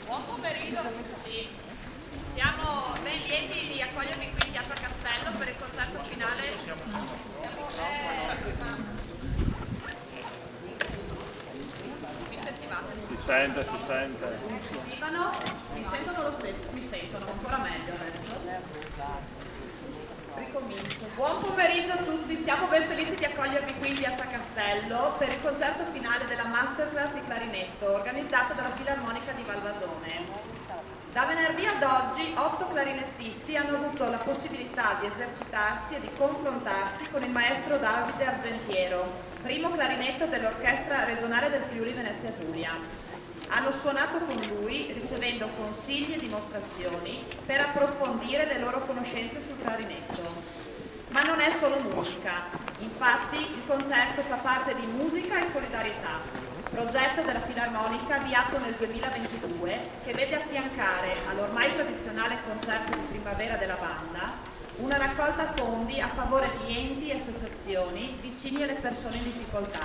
Buon pomeriggio a tutti. Siamo ben lieti di accogliervi qui in Piazza Castello per il concerto finale. Mi sentivate? Si sente. Mi sentivano? Mi sentono lo stesso? Mi sentono ancora meglio adesso. Ricomincio. Buon pomeriggio a tutti, siamo ben felici di accogliervi qui in Piazza Castello per il concerto finale della masterclass di clarinetto organizzata dalla Filarmonica di Valvasone. Da venerdì ad oggi 8 clarinettisti hanno avuto la possibilità di esercitarsi e di confrontarsi con il maestro Davide Argentiero, primo clarinetto dell'Orchestra Regionale del Friuli Venezia Giulia. Hanno suonato con lui ricevendo consigli e dimostrazioni per approfondire le loro conoscenze sul clarinetto. Ma non è solo musica, infatti il concerto fa parte di Musica e Solidarietà, progetto della Filarmonica avviato nel 2022 che vede affiancare all'ormai tradizionale concerto di primavera della banda una raccolta fondi a favore di enti e associazioni vicini alle persone in difficoltà.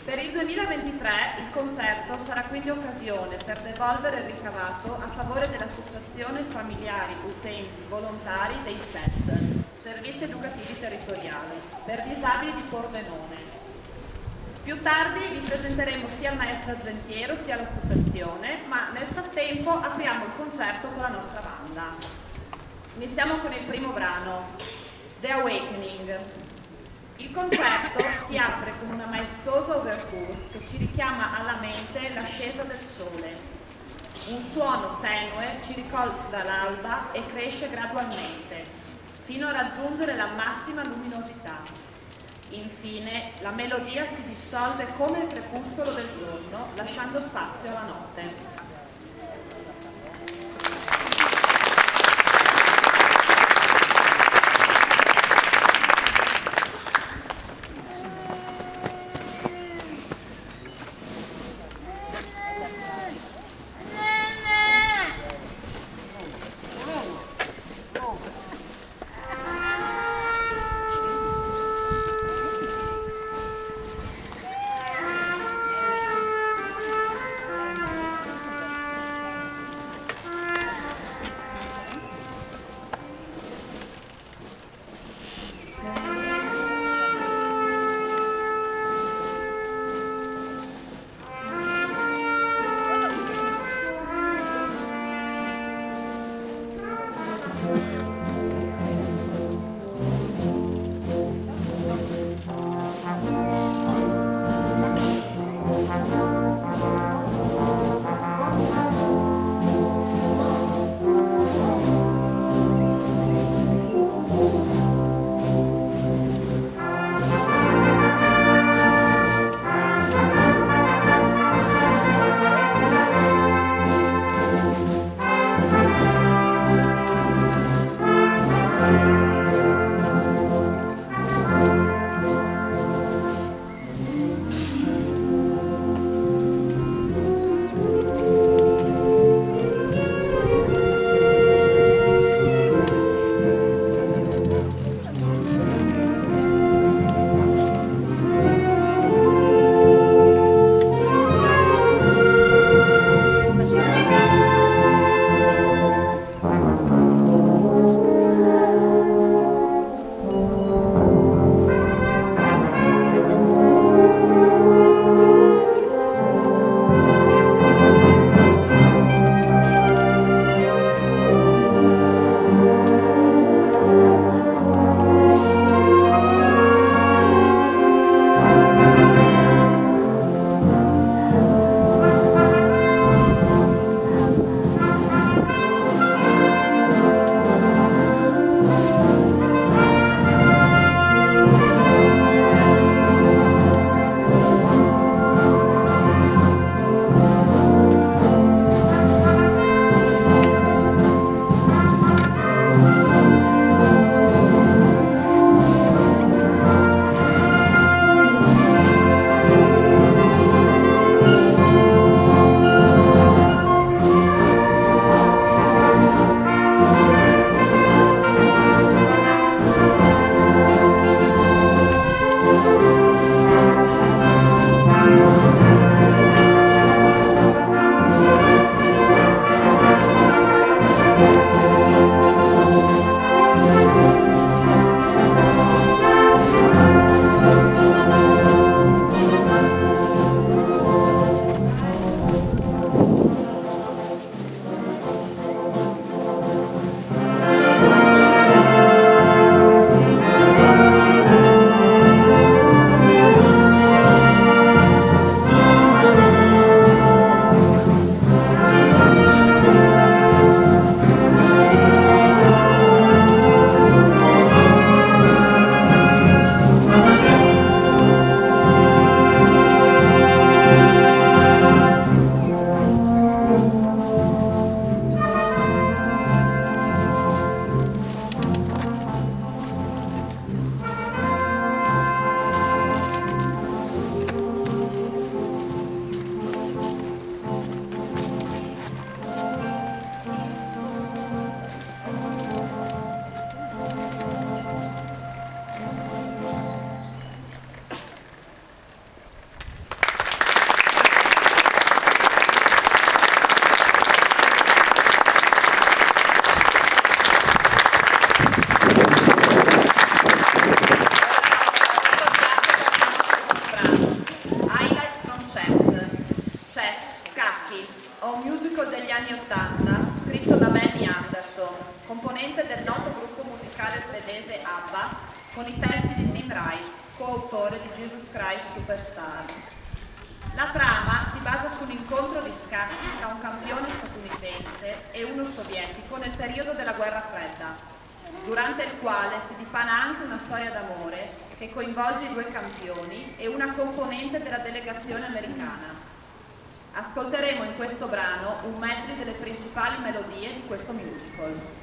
Per il 2023 il concerto sarà quindi occasione per devolvere il ricavato a favore dell'Associazione Familiari Utenti Volontari dei SET, Servizi Educativi Territoriali, per disabili di Pordenone. Più tardi vi presenteremo sia il maestro Argentiero sia l'associazione, ma nel frattempo apriamo il concerto con la nostra banda. Iniziamo con il primo brano, The Awakening. Il concerto si apre con una maestosa overture che ci richiama alla mente l'ascesa del sole. Un suono tenue ci ricorda l'alba e cresce gradualmente, fino a raggiungere la massima luminosità. Infine, la melodia si dissolve come il crepuscolo del giorno, lasciando spazio alla notte. anni '80, scritto da Benny Andersson, componente del noto gruppo musicale svedese ABBA, con i testi di Tim Rice, coautore di Jesus Christ Superstar. La trama si basa sull'incontro di scacchi tra un campione statunitense e uno sovietico nel periodo della Guerra Fredda, durante il quale si dipana anche una storia d'amore che coinvolge i due campioni e una componente della delegazione americana. Ascolteremo in questo brano un medley delle principali melodie di questo musical.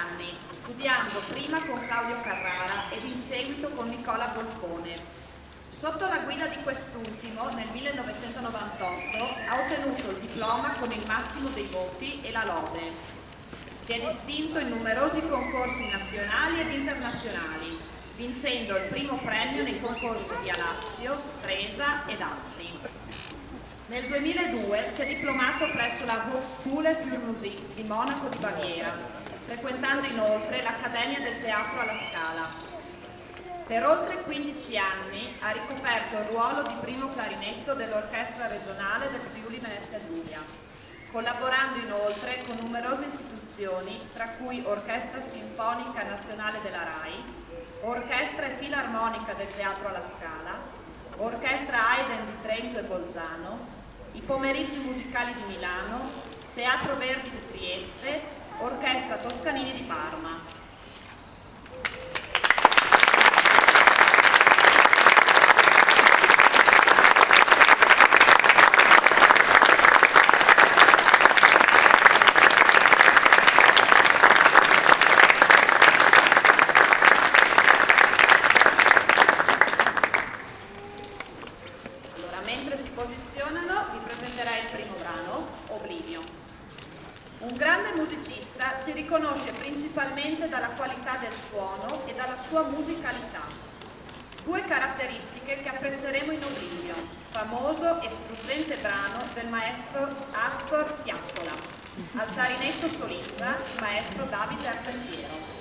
anni, studiando prima con Claudio Carrara ed in seguito con Nicola Golfone. Sotto la guida di quest'ultimo, nel 1998, ha ottenuto il diploma con il massimo dei voti e la lode. Si è distinto in numerosi concorsi nazionali ed internazionali, vincendo il primo premio nei concorsi di Alassio, Stresa ed Asti. Nel 2002 si è diplomato presso la Hochschule für Musik di Monaco di Baviera, frequentando inoltre l'Accademia del Teatro alla Scala. Per oltre 15 anni ha ricoperto il ruolo di primo clarinetto dell'Orchestra regionale del Friuli Venezia Giulia, collaborando inoltre con numerose istituzioni, tra cui Orchestra Sinfonica Nazionale della RAI, Orchestra e Filarmonica del Teatro alla Scala, Orchestra Haydn di Trento e Bolzano, i Pomeriggi Musicali di Milano, Teatro Verdi di Trieste, Orchestra Toscanini di Parma. Si riconosce principalmente dalla qualità del suono e dalla sua musicalità. Due caratteristiche che apprezzeremo in Oblivio, famoso e struggente brano del maestro Astor Piazzolla. Al clarinetto solista, il maestro Davide Argentiero.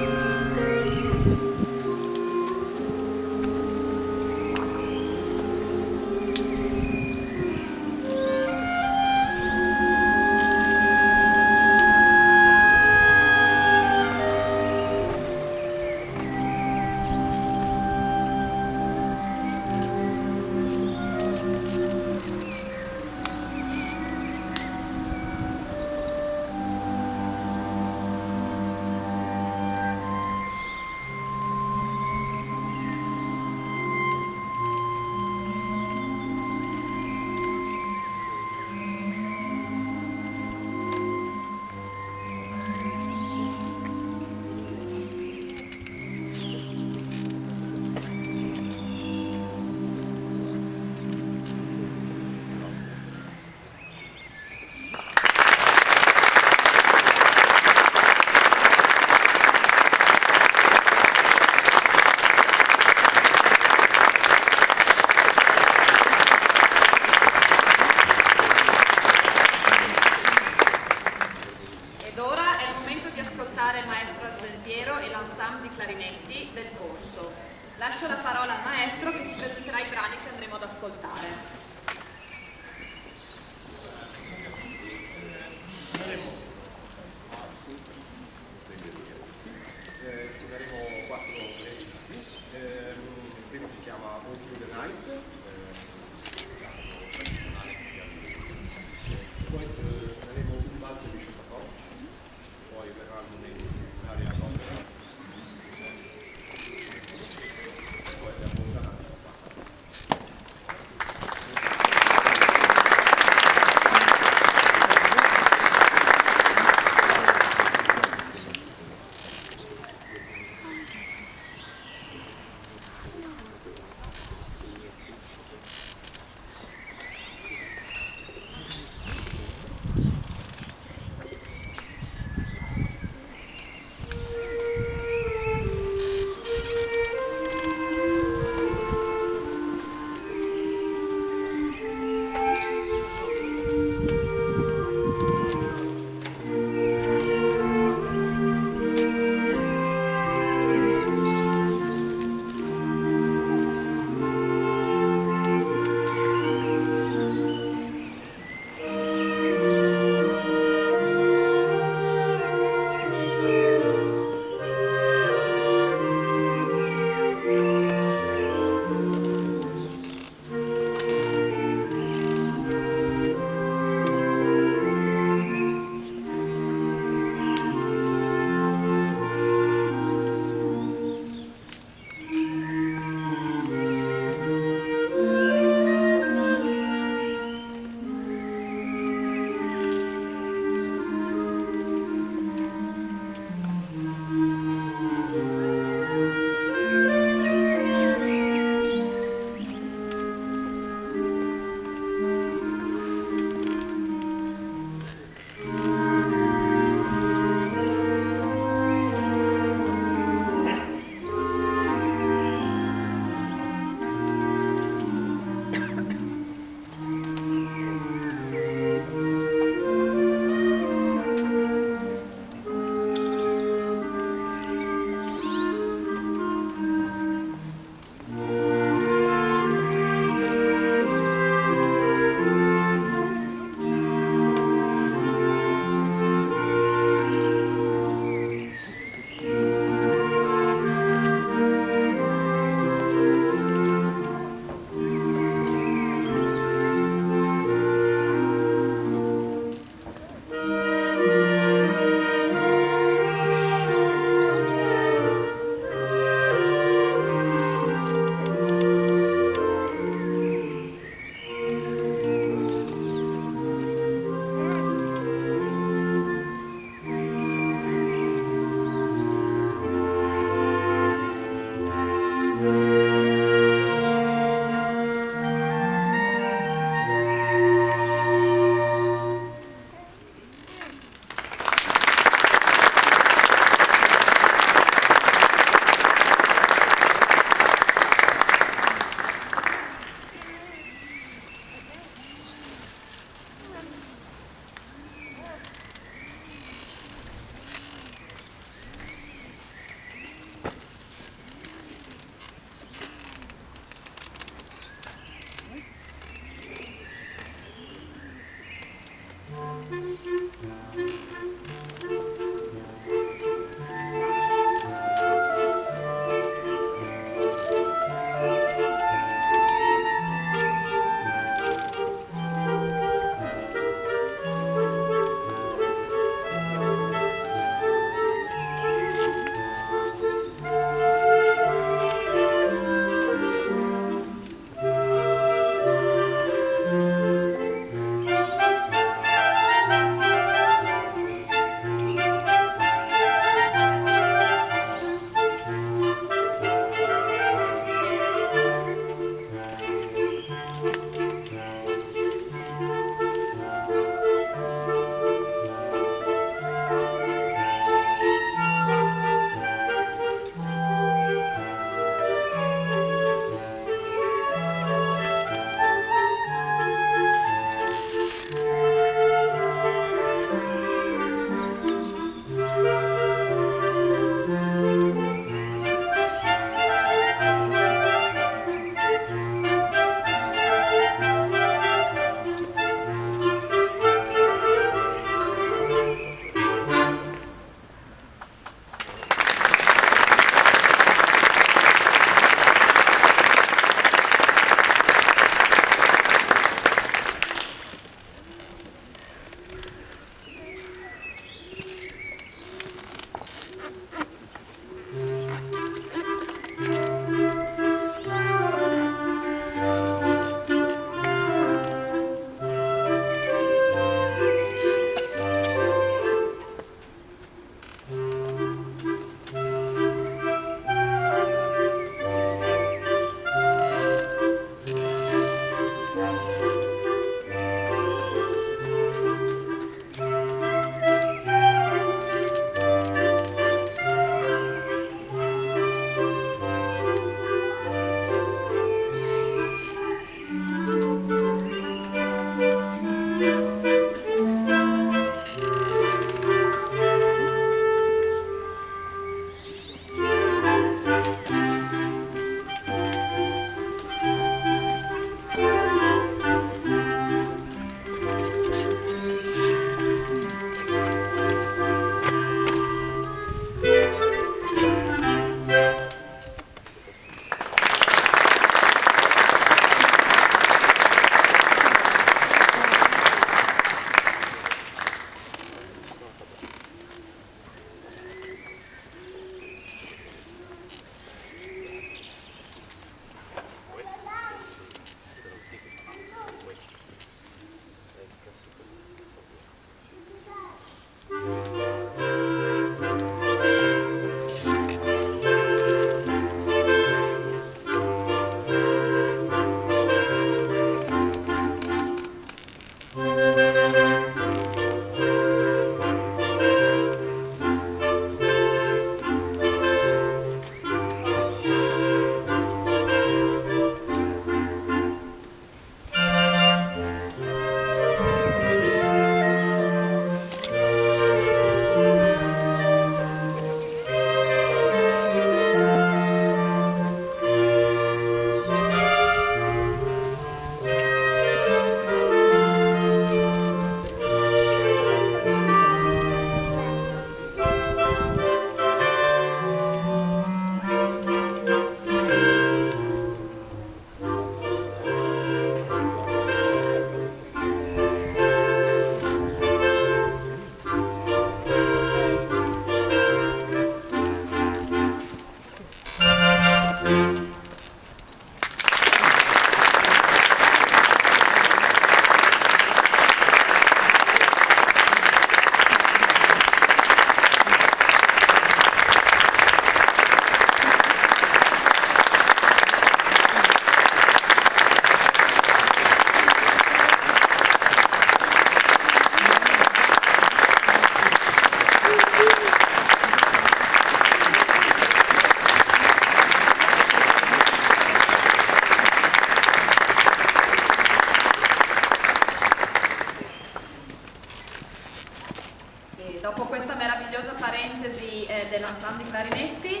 dell'ensemble clarinetti.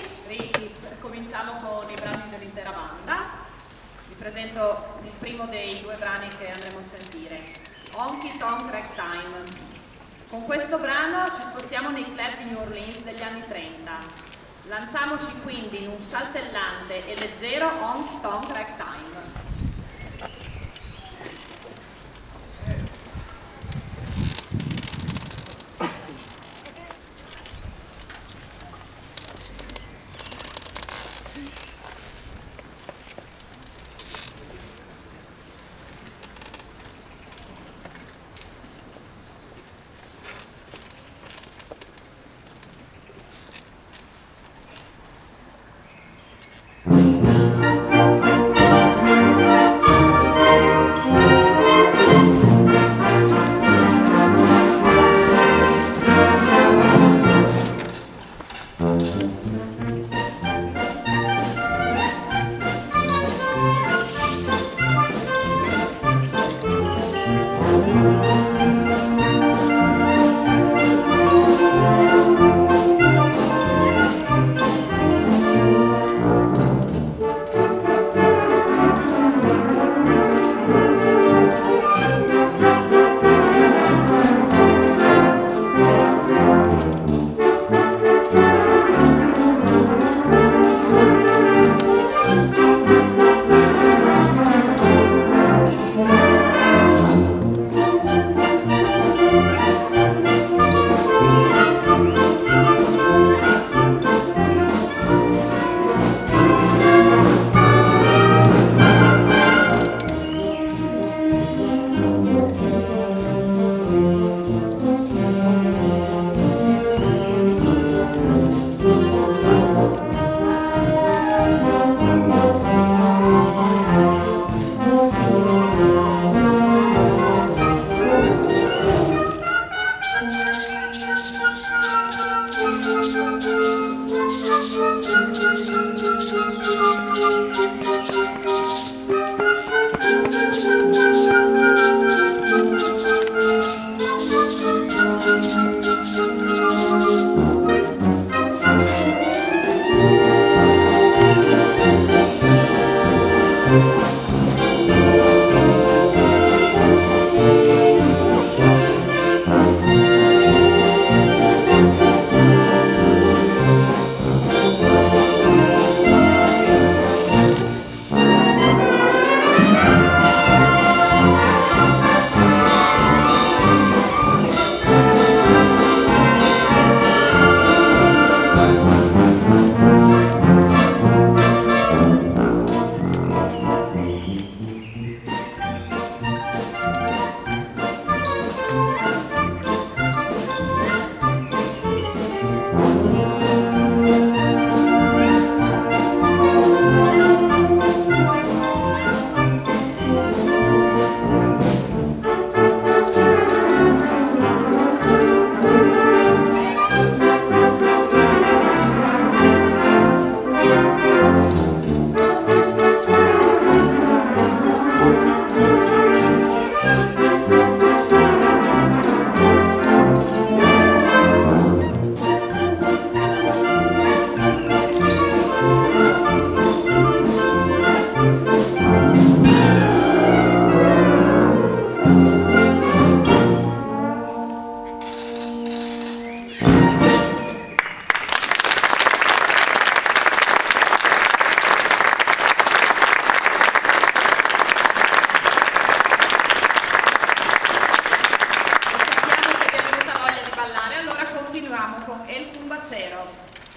Cominciamo con i brani dell'intera banda. Vi presento il primo dei due brani che andremo a sentire, Honky Tonk Ragtime. Con questo brano ci spostiamo nei club di New Orleans degli anni 30. Lanciamoci quindi in un saltellante e leggero Honky Tonk Ragtime.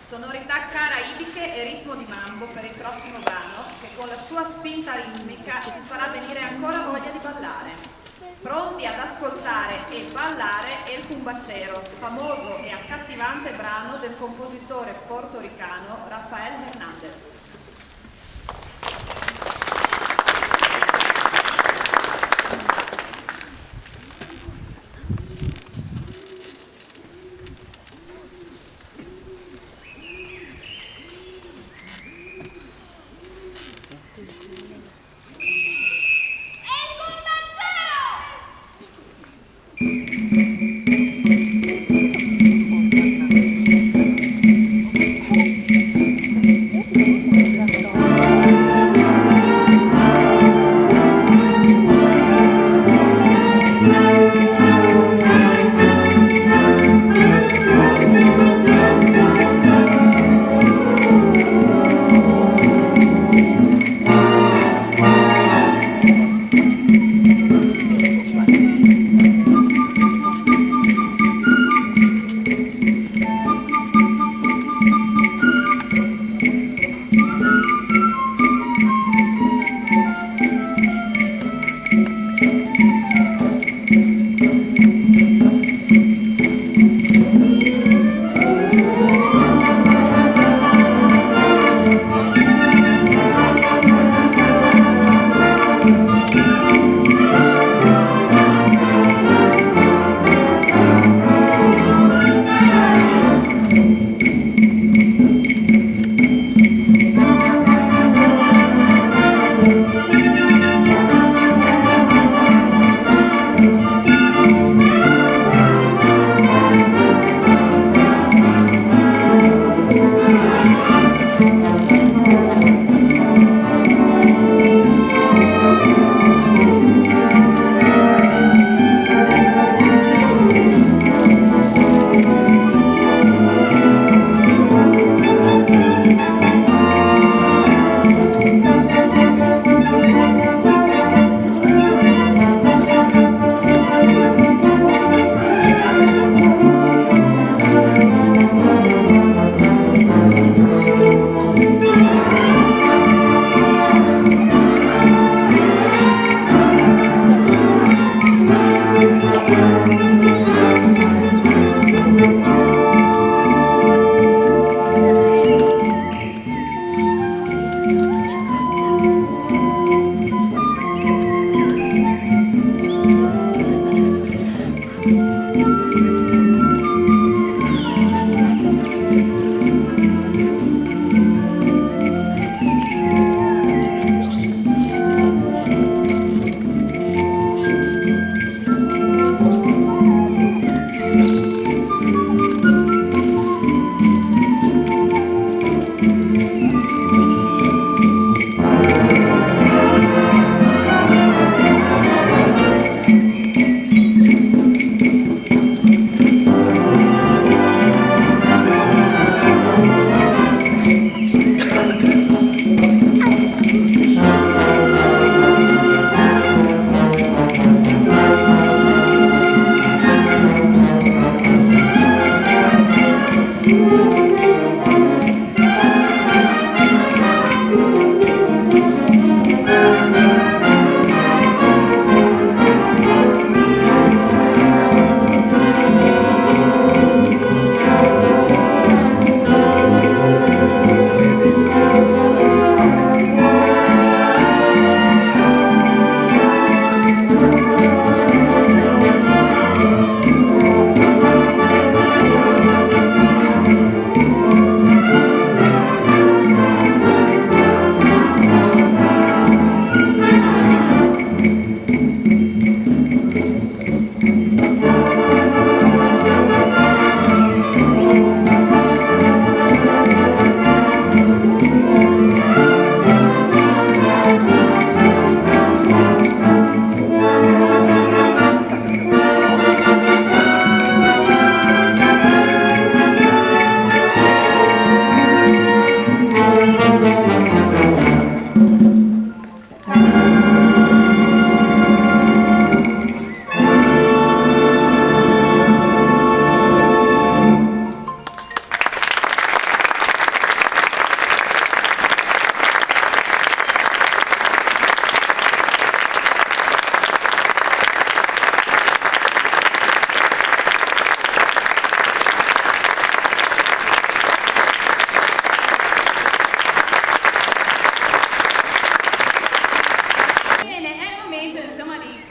Sonorità caraibiche e ritmo di mambo per il prossimo brano che con la sua spinta ritmica ci farà venire ancora voglia di ballare. Pronti ad ascoltare e ballare El Cumbachero, famoso e accattivante brano del compositore portoricano Rafael Hernández.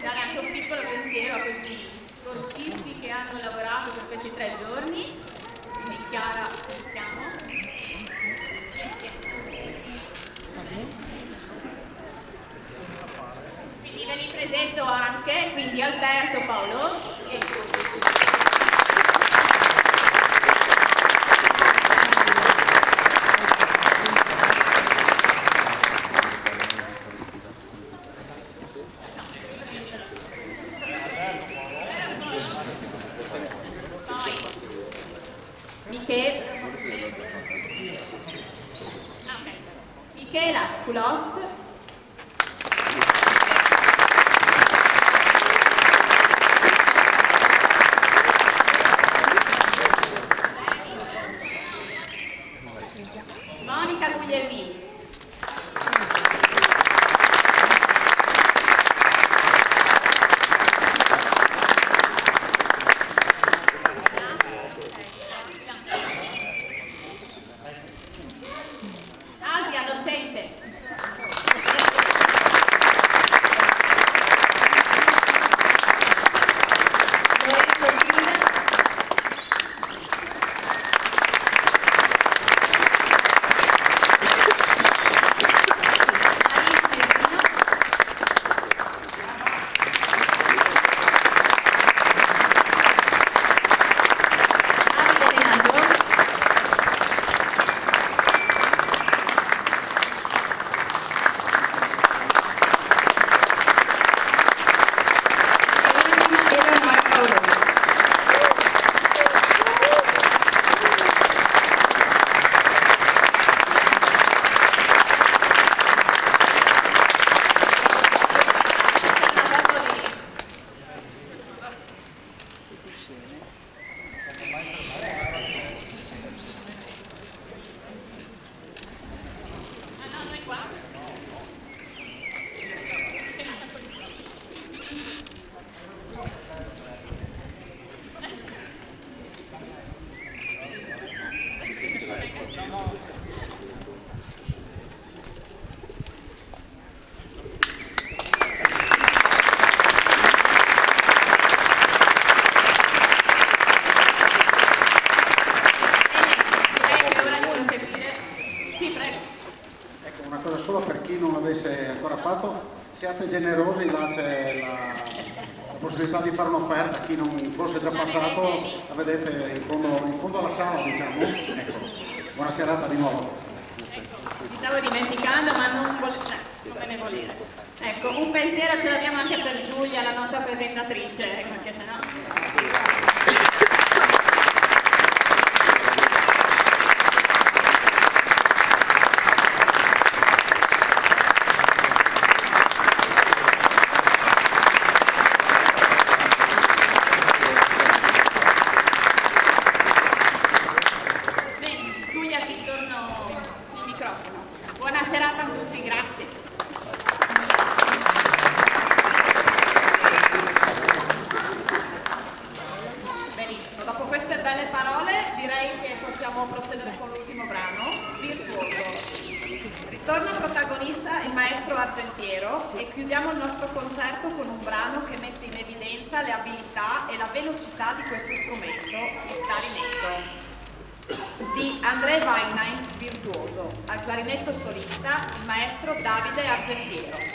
dare anche un piccolo pensiero a questi corsisti che hanno lavorato per questi 3 giorni. Quindi Chiara, iniziamo. Quindi ve li presento anche, quindi Alberto, Paolo e Michela Culos, Monica Guglielmini, Asia Docente, Lorenzo Gina, Marina Merino, Davide Leandro, e Eleonora Paoloni. Ecco, una cosa solo per chi non l'avesse ancora fatto, siate generosi, là c'è la possibilità di fare un'offerta, chi non fosse già passato, la vedete in fondo alla sala, diciamo. Ecco, buona serata di nuovo. Mi stavo dimenticando, ma non me ne volere. Ecco, un pensiero ce l'abbiamo anche per Giulia, la nostra presentatrice, perché sennò... Bene, Giulia, ti torno il microfono. Buona serata a tutti, grazie. Benissimo, dopo queste belle parole direi che possiamo procedere con l'ultimo brano, Virtuoso. Ritorna protagonista il maestro Argentiero e chiudiamo il nostro concerto con un brano che mette in evidenza le abilità e la velocità di questo strumento, il clarinetto. Di André Weinheim, Virtuoso, al clarinetto solista il maestro Davide Argentiero.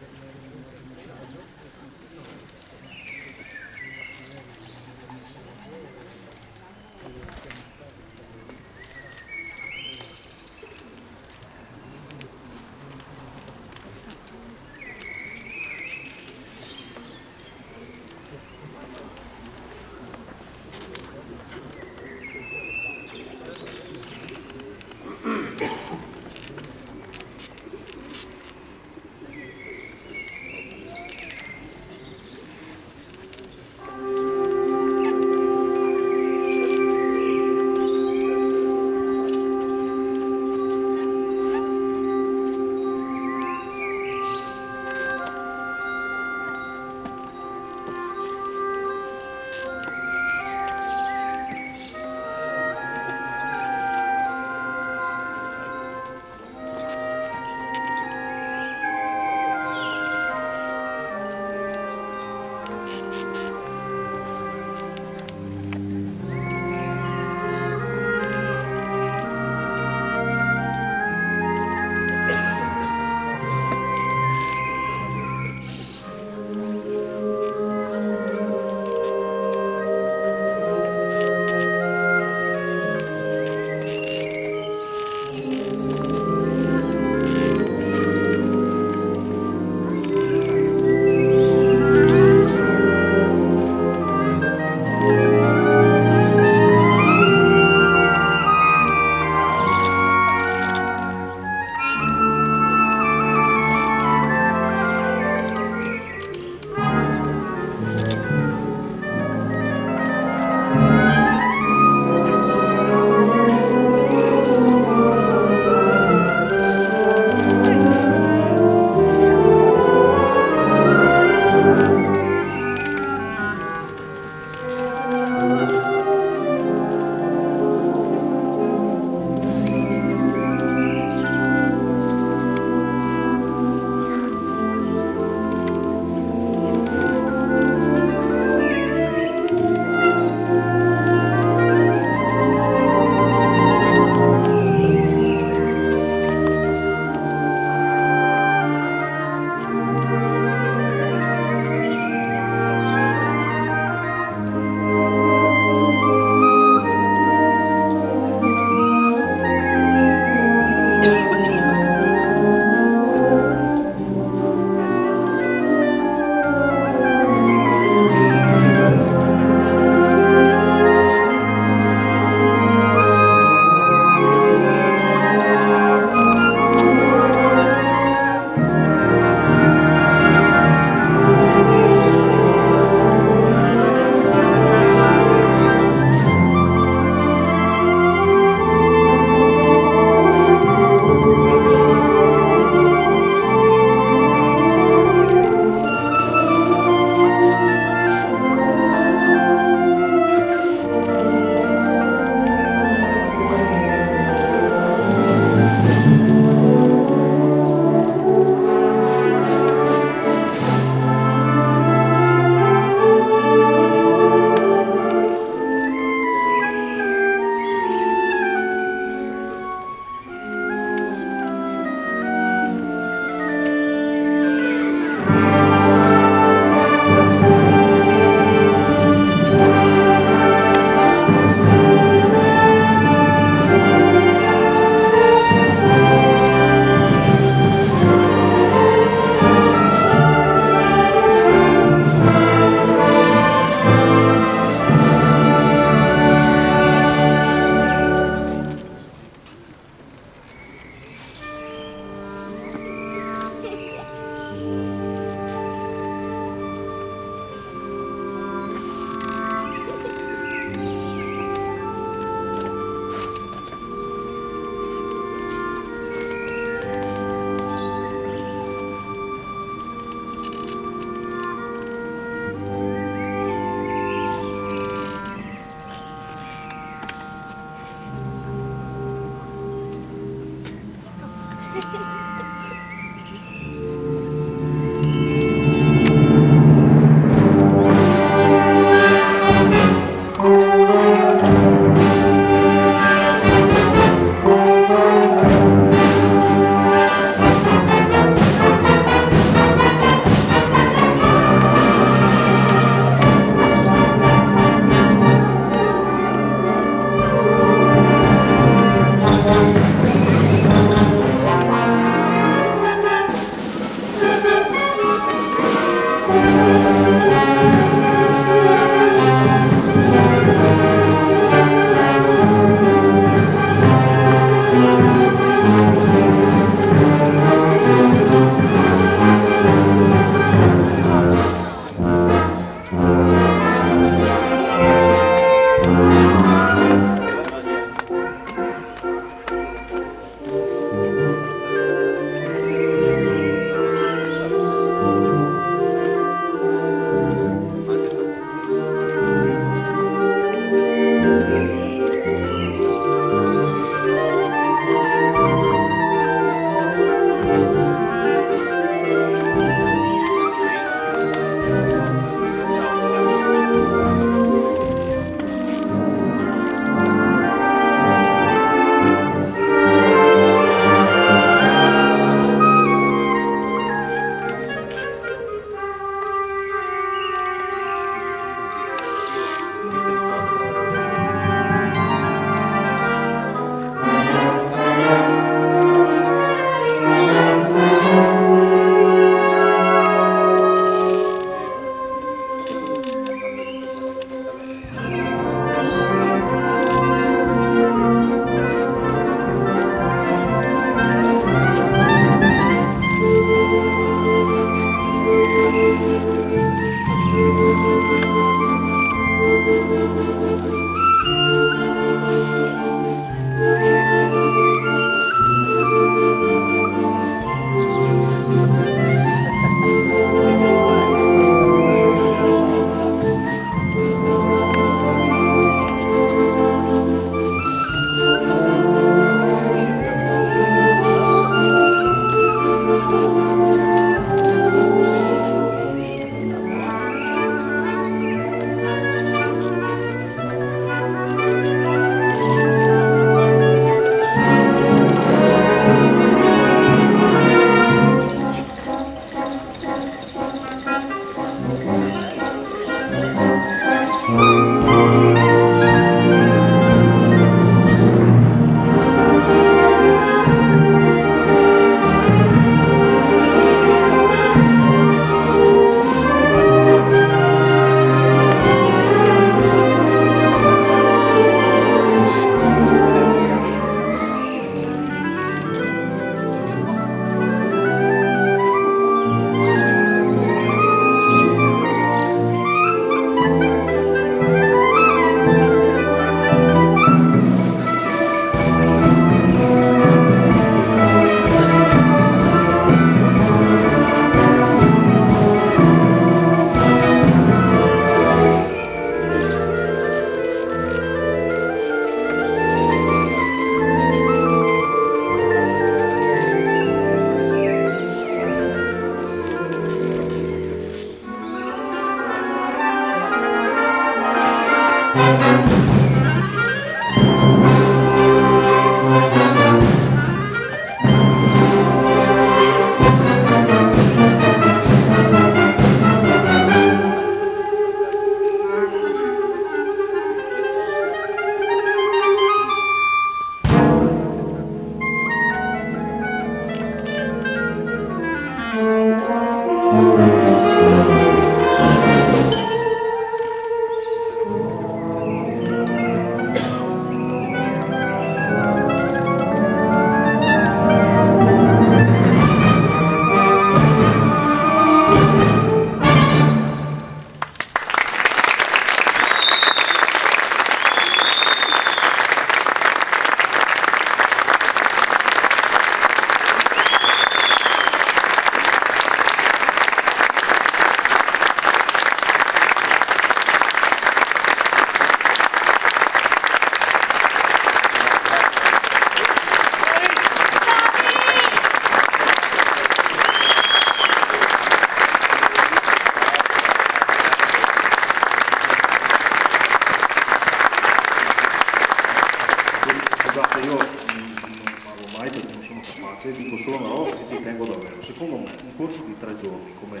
Dico solo una roba che ci tengo davvero. Secondo me un corso di 3 giorni come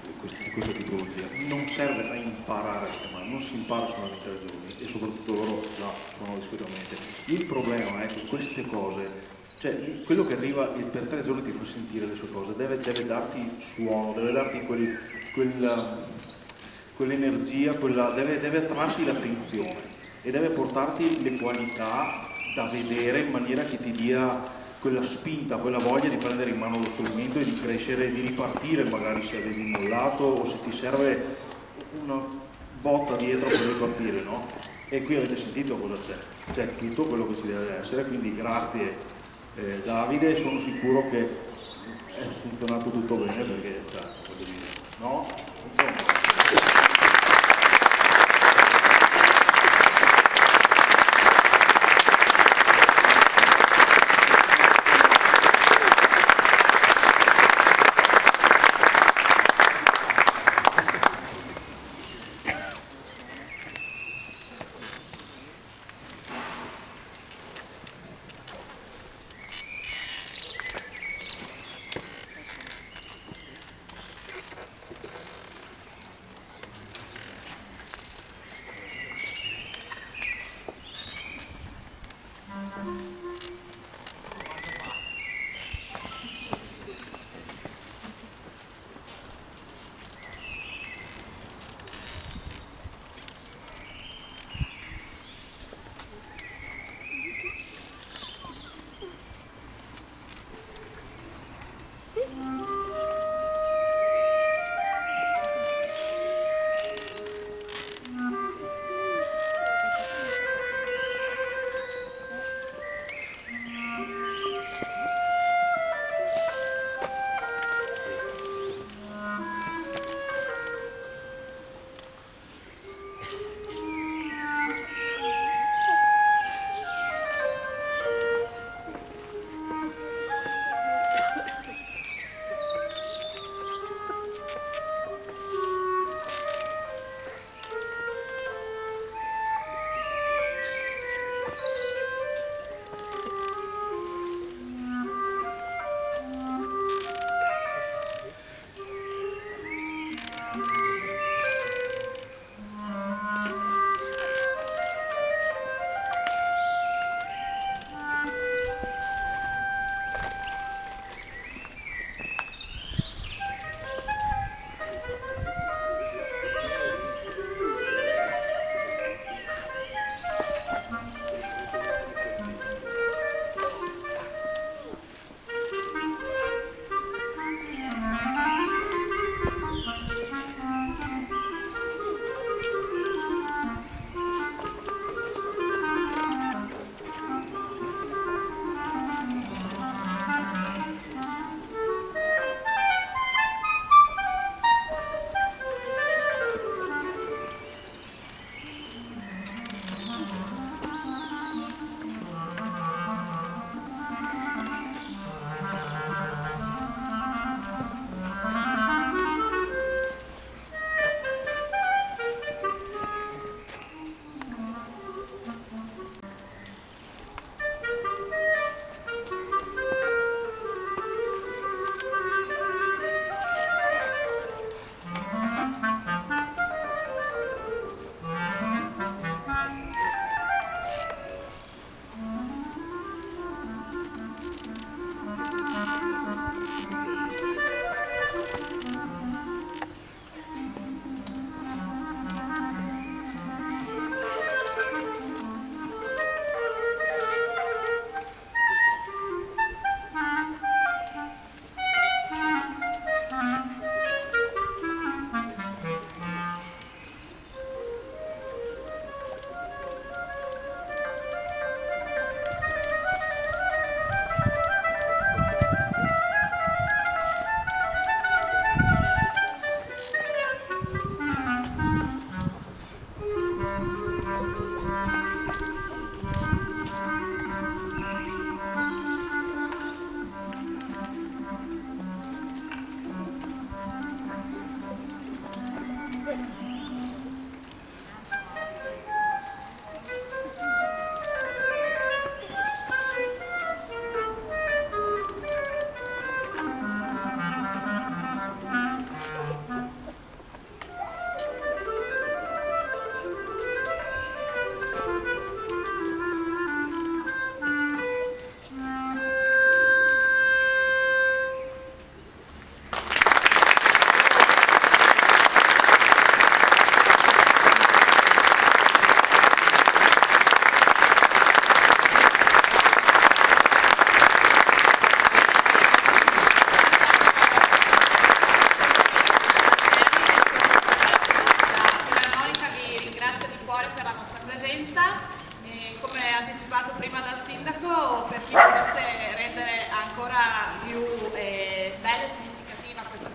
di questa tipologia non serve a imparare a suonare, non si impara a suonare in 3 giorni e soprattutto loro già suonano discretamente. Il problema è che queste cose, cioè quello che arriva per 3 giorni ti fa sentire le sue cose, deve darti suono, deve darti quell'energia, deve attrarti l'attenzione e deve portarti le qualità da vedere in maniera che ti dia quella spinta, quella voglia di prendere in mano lo strumento e di crescere, di ripartire magari se avevi mollato o se ti serve una botta dietro per ripartire, no? E qui avete sentito cosa c'è, c'è tutto quello che ci deve essere, quindi grazie Davide, sono sicuro che è funzionato tutto bene perché, voglio dire, no? Insomma.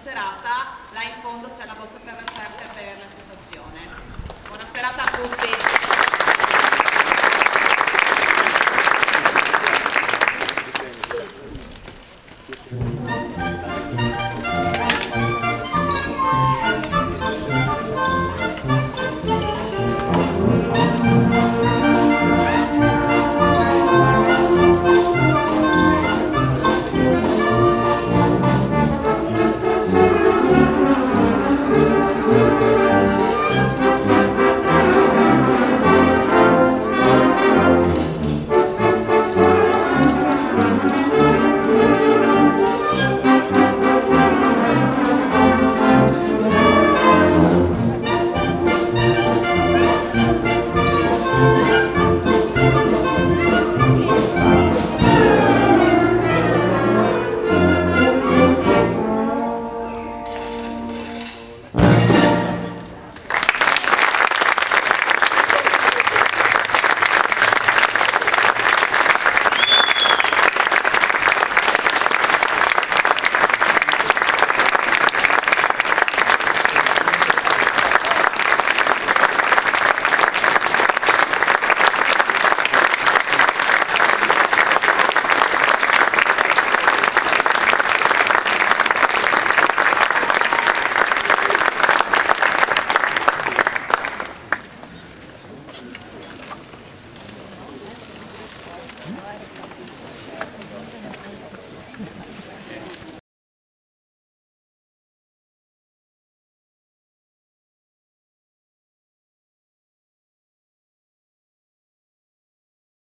serata, là in fondo c'è la voce per l'associazione. Buona serata a tutti.